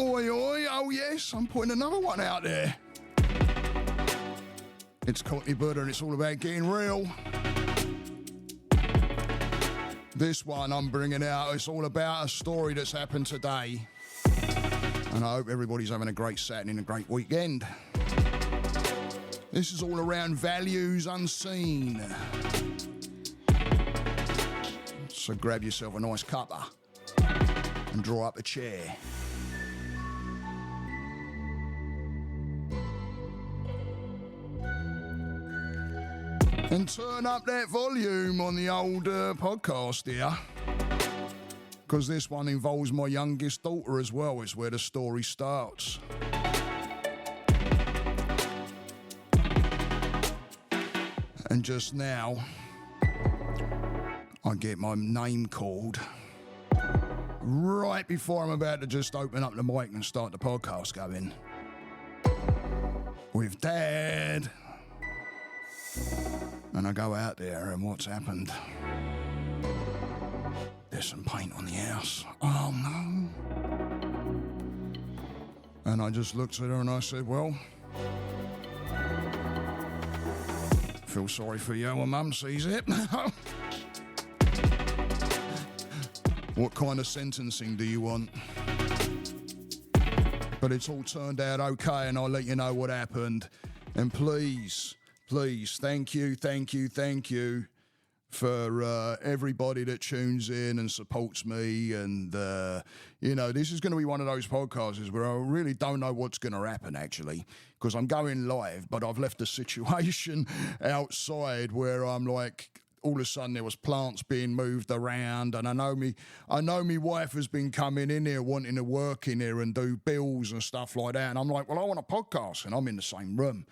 Oi, oi, oh yes, I'm putting another one out there. It's Cockney Buddha and it's all about getting real. This one I'm bringing out, it's all about a story that's happened today. And I hope everybody's having a great Saturday and a great weekend. This is all around values unseen. So grab yourself a nice cuppa and draw up a chair. And turn up that volume on the old podcast here. Because this one involves my youngest daughter as well. It's where the story starts. And just now, I get my name called right before I'm about to just open up the mic and start the podcast going. With Dad. And I go out there and what's happened? There's some paint on the house. Oh no. And I just looked at her and I said, well, feel sorry for you when Mum sees it. What kind of sentencing do you want? But it's all turned out okay and I'll let you know what happened. And please, thank you for everybody that tunes in and supports me. And, this is going to be one of those podcasts where I really don't know what's going to happen, actually, because I'm going live, but I've left a situation outside where I'm like, all of a sudden there was plants being moved around, and I know me wife has been coming in here wanting to work in here and do bills and stuff like that, and I'm like, well, I want a podcast, and I'm in the same room.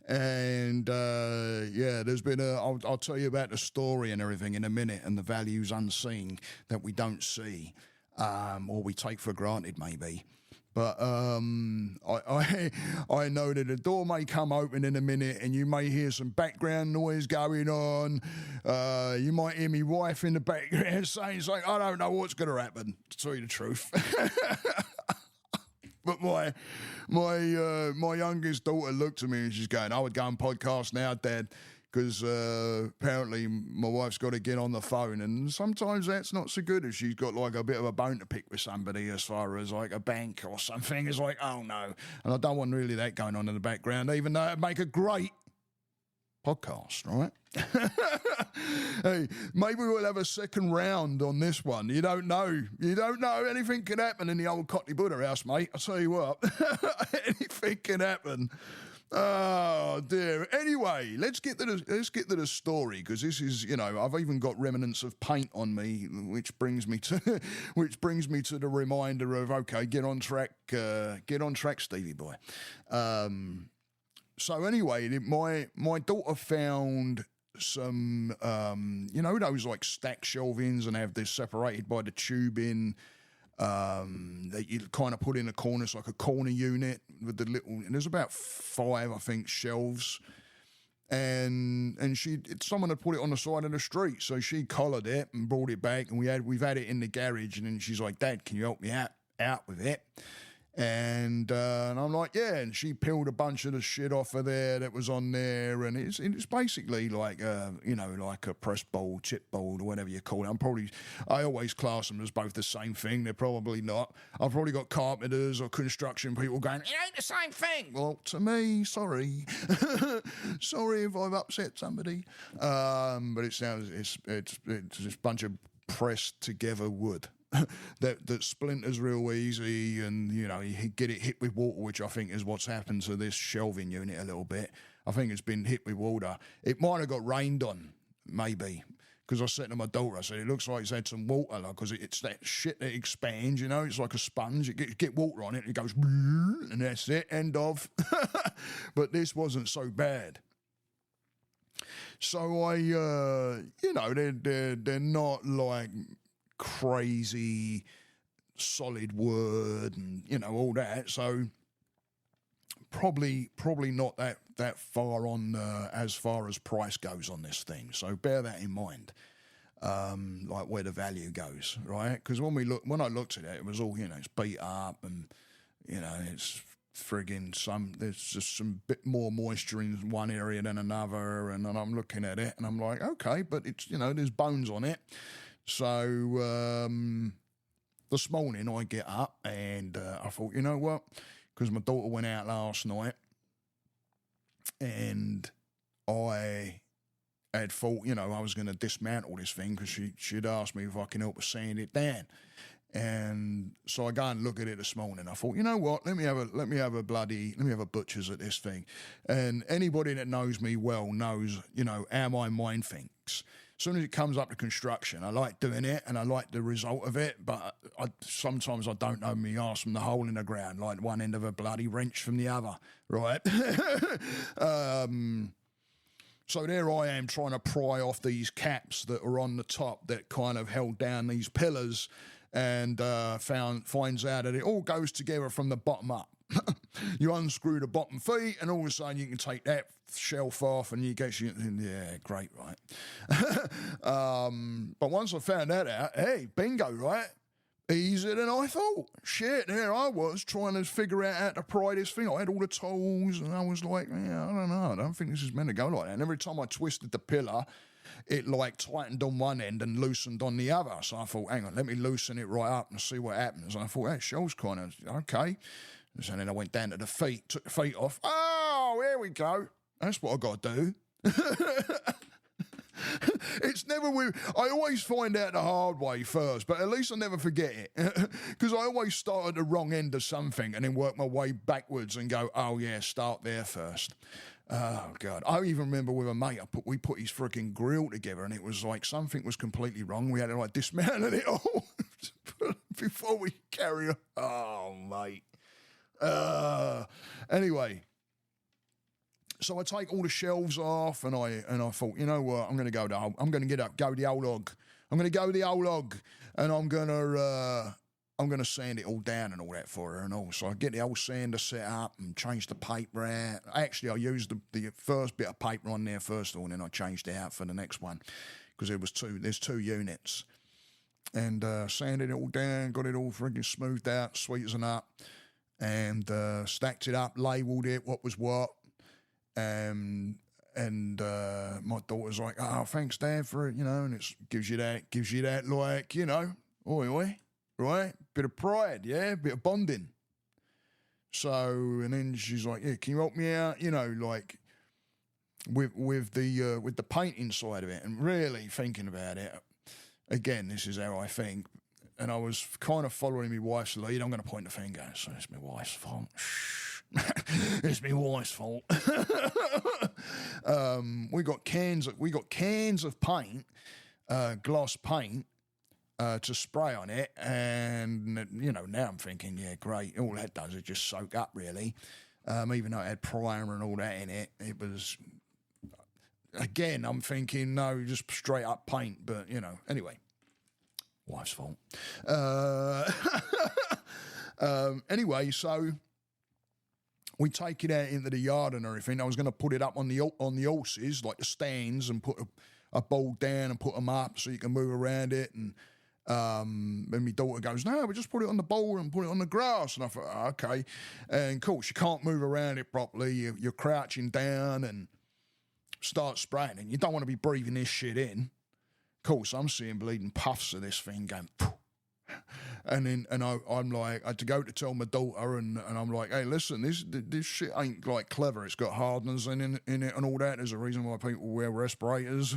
And there's been I'll tell you about the story and everything in a minute, and the values unseen that we don't see, or we take for granted maybe. But I know that the door may come open in a minute and you may hear some background noise going on. You might hear me wife in the background saying something. I don't know what's going to happen, to tell you the truth. But my youngest daughter looked at me and she's going, I would go and podcast now, Dad, because apparently my wife's got to get on the phone, and sometimes that's not so good if she's got like a bit of a bone to pick with somebody as far as like a bank or something. It's like, oh no. And I don't want really that going on in the background, even though it'd make a great podcast, right? Hey, maybe we'll have a second round on this one. You don't know. Anything can happen in the old Cockney Buddha house, mate. I'll tell you what. Anything can happen. Oh dear. Anyway, let's get to the story, because this is, I've even got remnants of paint on me, which brings me to the reminder of, okay, get on track, Stevie boy. So anyway, my daughter found some, those like stack shelvings and have this separated by the tubing. That you kind of put in a corner. It's like a corner unit with the little, and there's about 5, I think, shelves. And someone had put it on the side of the street, so she collared it and brought it back, and we've had it in the garage. And then she's like, Dad, can you help me out with it? And I'm like, yeah. And she peeled a bunch of the shit off of there that was on there, and it's basically like like a press bowl, chip bowl, or whatever you call it. I always class them as both the same thing. They're probably not. I've probably got carpenters or construction people going, it ain't the same thing. Well, to me, sorry, sorry if I've upset somebody. But it sounds it's just a bunch of pressed together wood. that splinters real easy, and you get it hit with water, which I think is what's happened to this shelving unit a little bit. I think it's been hit with water. It might have got rained on, maybe, because I said to my daughter, I said, it looks like it's had some water, because it's that shit that expands, it's like a sponge. It get water on it, and it goes, and that's it, end of. But this wasn't so bad. So I, they're not like crazy solid wood and all that, so probably not that far on as far as price goes on this thing, so bear that in mind, like where the value goes, right? Because when I looked at it, it was all it's beat up, and you know, it's frigging there's just some bit more moisture in one area than another, and I'm looking at it and I'm like, okay, but it's, you know, there's bones on it. So this morning I get up and I thought, you know what, because my daughter went out last night and I had thought, you know, I was going to dismantle this thing because she'd asked me if I can help her sand it down. And so I go and look at it this morning. I thought, you know what? Let me have a butcher's at this thing. And anybody that knows me well knows, you know, how my mind thinks. As soon as it comes up to construction, I like doing it and I like the result of it. But sometimes I don't know me arse from the hole in the ground, like one end of a bloody wrench from the other, right? So there I am trying to pry off these caps that are on the top that kind of held down these pillars, and finds out that it all goes together from the bottom up. You unscrew the bottom feet, and all of a sudden you can take that shelf off, and yeah, great, right? But once I found that out, hey, bingo, right? Easier than I thought. Shit, there I was trying to figure out how to pry this thing. I had all the tools, and I was like, yeah, I don't know. I don't think this is meant to go like that. And every time I twisted the pillar, it like tightened on one end and loosened on the other. So I thought, hang on, let me loosen it right up and see what happens. And I thought, that shelf's kind of okay. So then I went down to the feet, took the feet off. Oh, here we go. That's what I got to do. It's never I always find out the hard way first, but at least I never forget it. Because I always start at the wrong end of something and then work my way backwards and go, oh yeah, start there first. Oh, God. I even remember with a mate, we put his freaking grill together, and it was like something was completely wrong. We had to like dismantle it all before we carry on. Oh, mate. Anyway, so I take all the shelves off, and I thought, you know what, I'm going to go the old log. I'm going to go the old log, and I'm going to sand it all down and all that for her and all. So I get the old sander set up and change the paper out. Actually, I used the first bit of paper on there first of all, and then I changed it out for the next one because there's two units. And sanded it all down, got it all freaking smoothed out, sweetened up, and stacked it up, labelled it, what was what. And my daughter's like, oh, thanks, Dad, for it, you know, and it gives you that, like, you know, oi, right? Bit of pride, yeah, bit of bonding. So, and then she's like, yeah, can you help me out, you know, like, with the painting side of it, and really thinking about it. Again, this is how I think, and I was kind of following my wife's lead. I'm going to point the finger, so it's my wife's fault. Shh. It's my wife's fault. We got cans of paint, gloss paint, to spray on it, and you know, now I'm thinking, yeah, great. All that does is just soak up, really. Even though it had primer and all that in it, it was. Again, I'm thinking, no, just straight up paint. But you know, anyway, wife's fault. Anyway, so. We take it out into the yard and everything. I was going to put it up on the horses, like the stands, and put a bowl down and put them up so you can move around it. And my daughter goes, no, we just put it on the bowl and put it on the grass. And I thought, oh, okay. And of course, you can't move around it properly. You're crouching down and start spraying, and you don't want to be breathing this shit in. Of course, I'm seeing bleeding puffs of this thing going, poof. And I'm like, I had to go to tell my daughter, and I'm like, hey, listen, this shit ain't like clever. It's got hardeners in it and all that. There's a reason why people wear respirators.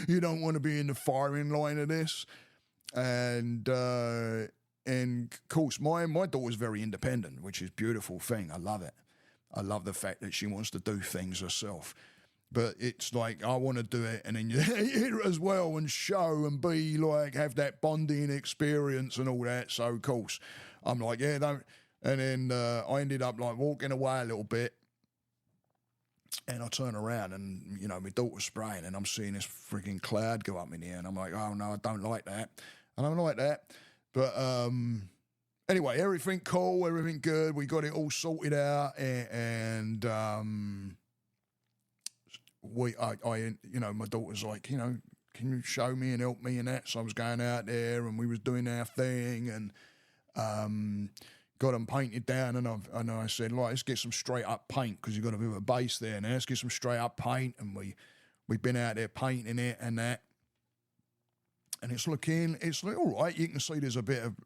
You don't want to be in the firing line of this. And of course, my daughter's very independent, which is a beautiful thing. I love it. I love the fact that she wants to do things herself. But it's like, I want to do it, and then you hit her as well and show and be like, have that bonding experience and all that. So, of course, I'm like, yeah, don't. And then I ended up like walking away a little bit, and I turn around and, you know, my daughter's spraying, and I'm seeing this freaking cloud go up in the air, and I'm like, oh, no, I don't like that. I don't like that. But anyway, everything cool, everything good. We got it all sorted out, and you know, my daughter's like, you know, can you show me and help me and that? So I was going out there and we was doing our thing, and of got them painted down, and I said, like, let's get some straight up paint because you've got a bit of a base there now. Let's get some straight up paint, and we've been out there painting it and that, and it's looking all right. You can see there's a bit of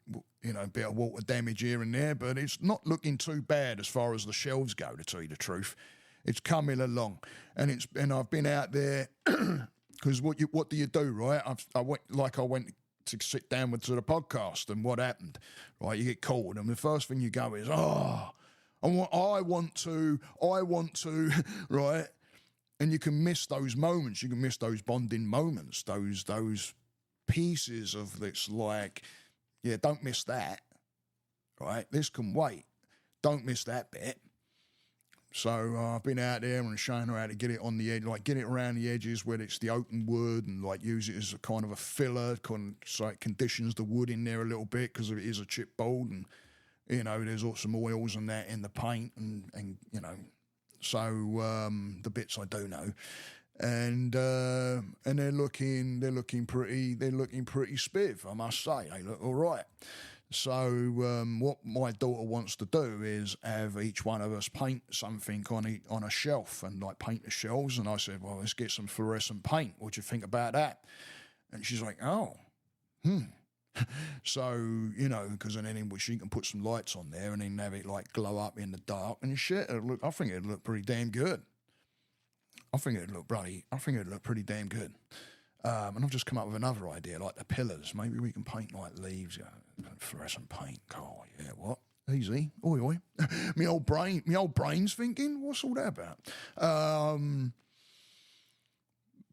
water damage here and there, but it's not looking too bad as far as the shelves go. To tell you the truth, it's coming along, and I've been out there because what do you do, right? I went to sit down to the podcast, and what happened, right? You get called, and the first thing you go is, I want to, right? And you can miss those moments. You can miss those bonding moments, those pieces of this, like, yeah, don't miss that, right? This can wait. Don't miss that bit. So I've been out there and showing her how to get it on the edge, like get it around the edges where it's the open wood, and like use it as a kind of a filler, so it conditions the wood in there a little bit because it is a chipboard, and there's also some oils and that in the paint, and so the bits I do know, and they're looking pretty spiff, I must say. They look all right. So what my daughter wants to do is have each one of us paint something on a shelf, and like paint the shelves. And I said, well, let's get some fluorescent paint. What do you think about that? And she's like, oh, So, because then she can put some lights on there and then have it like glow up in the dark and shit. I think it'd look pretty damn good. I think it'd look pretty damn good. And I've just come up with another idea, like the pillars. Maybe we can paint like leaves, fluorescent paint. Oh, yeah, what? Easy. Oi, oi. me old brain's thinking, what's all that about?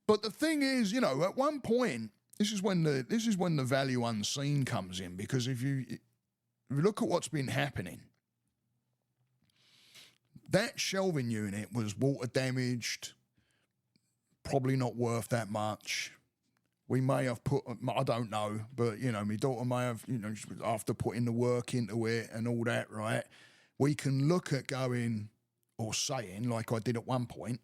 But the thing is, at one point, this is when the value unseen comes in, because if you look at what's been happening, that shelving unit was water damaged, probably not worth that much. We may have put, I don't know, but, my daughter may have, after putting the work into it and all that, right, we can look at going, or saying, like I did at one point,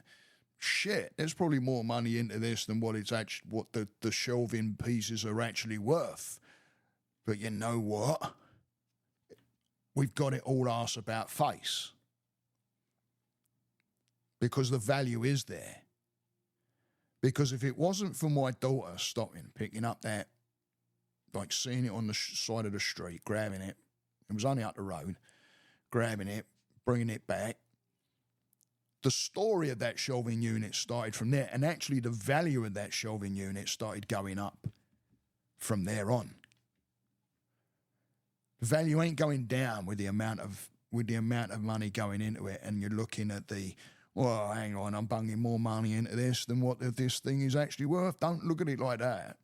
shit, there's probably more money into this than what the shelving pieces are actually worth. But you know what? We've got it all arse about face. Because the value is there. Because if it wasn't for my daughter stopping, picking up that, like seeing it on the side of the street, grabbing it was only up the road, grabbing it, bringing it back, the story of that shelving unit started from there, and actually the value of that shelving unit started going up from there on. The value ain't going down with the amount of money going into it, and you're looking at well, hang on, I'm bunging more money into this than what this thing is actually worth. Don't look at it like that.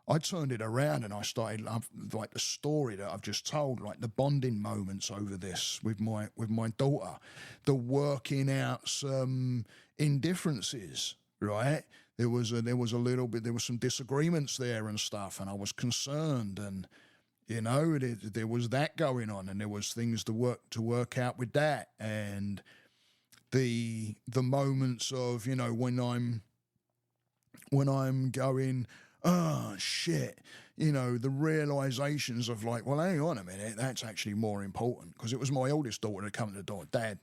I turned it around and I started, like the story that I've just told, like the bonding moments over this with my daughter, the working out some indifferences, right? There was some disagreements there and stuff, and I was concerned, and there was that going on, and there was things to work out with that, and the moments of when I'm going, oh shit, the realizations of like, well, hang on a minute, that's actually more important, because it was my oldest daughter that come to the door. Dad,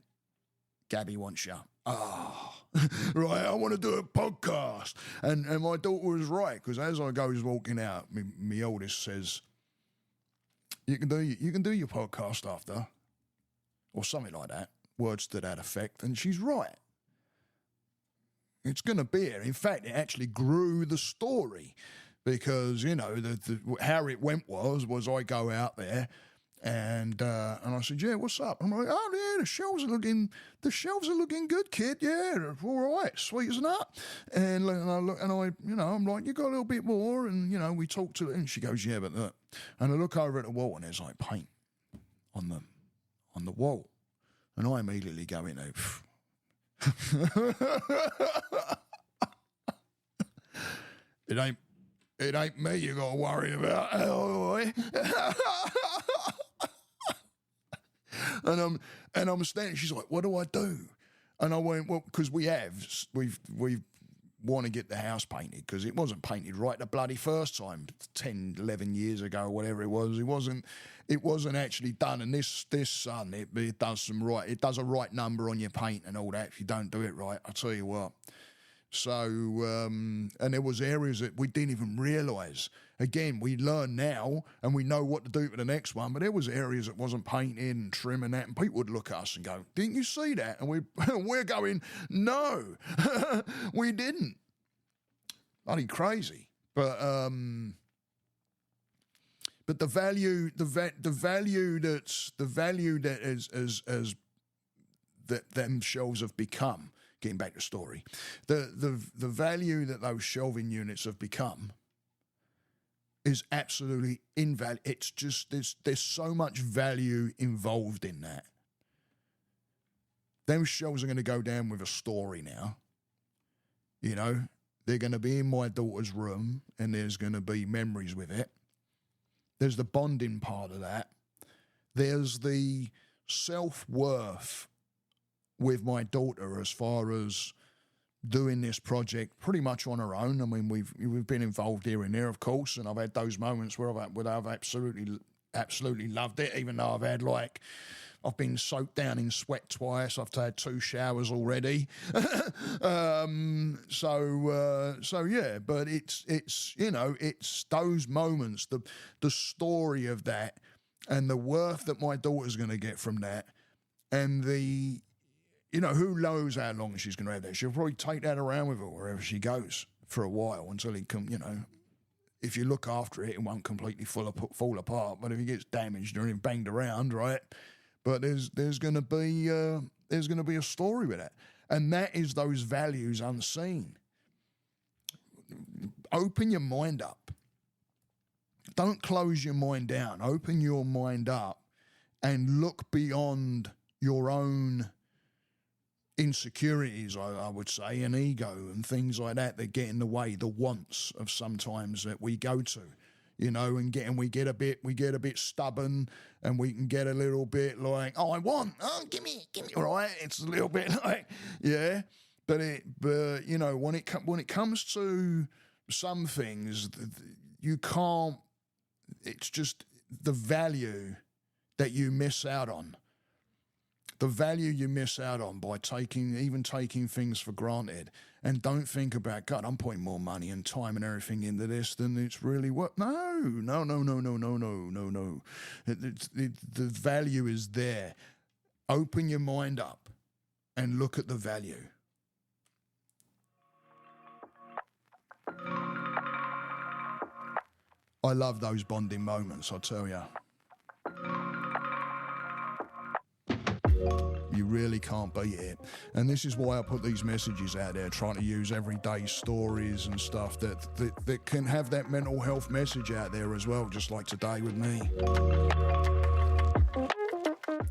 Gabby wants you. Oh, right, I want to do a podcast, and my daughter was right, because as I goes walking out, my oldest says, you can do your podcast after, or something like that. Words to that effect, and she's right. It's going to be here. In fact, it actually grew the story, because how it went was I go out there, and I said, yeah, what's up? I'm like, oh yeah, the shelves are looking good, kid. Yeah, all right, sweet as a nut. And I look, and I'm like, you got a little bit more, and we talked to it, and she goes, yeah, but look, and I look over at the wall, and there's like paint on the wall. And I immediately go in there. It ain't me you got to worry about. And I'm standing. She's like, "What do I do?" And I went, "Well, because we've want to get the house painted because it wasn't painted right the bloody first time 10, 11 years ago, whatever it was. It wasn't actually done. And this son, it does it does a right number on your paint and all that. If you don't do it right, I tell you what. So, and there was areas that we didn't even realise. Again, we learn now and we know what to do for the next one, but there was areas that wasn't painted and trim and that, and people would look at us and go, didn't you see that? And we're going, no, we didn't. Bloody crazy. But the value that as that them shelves have become, getting back to the story, the value that those shelving units have become is absolutely invaluable. It's just there's so much value involved in that. Those shelves are going to go down with a story now. You know, they're going to be in my daughter's room, and there's going to be memories with it. There's the bonding part of that. There's the self-worth with my daughter as far as doing this project pretty much on her own. I mean, we've been involved here and there, of course, and I've had those moments where I've absolutely loved it, even though I've been soaked down in sweat twice. I've had 2 showers already. So yeah, but it's you know, it's those moments, the story of that, and the worth that my daughter's going to get from that, and the, you know, who knows how long she's going to have that. She'll probably take that around with her wherever she goes for a while until it can, you know, if you look after it, it won't completely fall apart. But if it gets damaged or banged around, right? But there's going to be a story with it, and that is those values unseen. Open your mind up. Don't close your mind down. Open your mind up and look beyond your own insecurities, I would say, and ego and things like that get in the way, the wants of sometimes that we go to, you know, and we get a bit stubborn, and we can get a little bit like, give me, right? It's a little bit like, yeah, but you know, when it comes to some things, you can't. It's just the value that you miss out on. The value you miss out on by taking things for granted, and don't think about, God, I'm putting more money and time and everything into this than it's really worth. No. The value is there. Open your mind up and look at the value. I love those bonding moments, I tell you. You really can't beat it. And this is why I put these messages out there, trying to use everyday stories and stuff that can have that mental health message out there as well, just like today with me.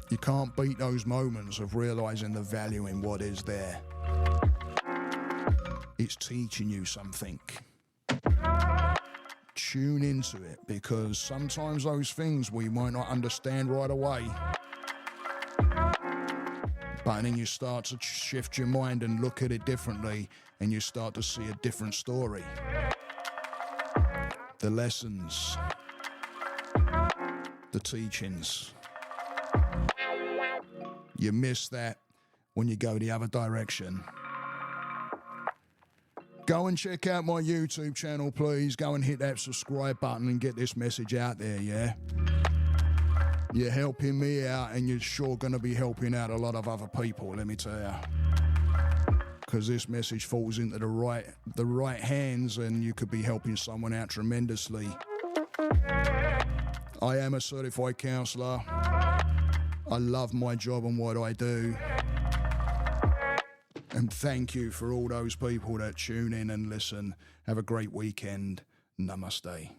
You can't beat those moments of realising the value in what is there. It's teaching you something. Tune into it, because sometimes those things we might not understand right away. But then you start to shift your mind and look at it differently, and you start to see a different story. The lessons, the teachings. You miss that when you go the other direction. Go and check out my YouTube channel, please. Go and hit that subscribe button and get this message out there, yeah? You're helping me out, and you're sure going to be helping out a lot of other people, let me tell you. Because this message falls into the right hands, and you could be helping someone out tremendously. I am a certified counsellor. I love my job and what I do. And thank you for all those people that tune in and listen. Have a great weekend. Namaste.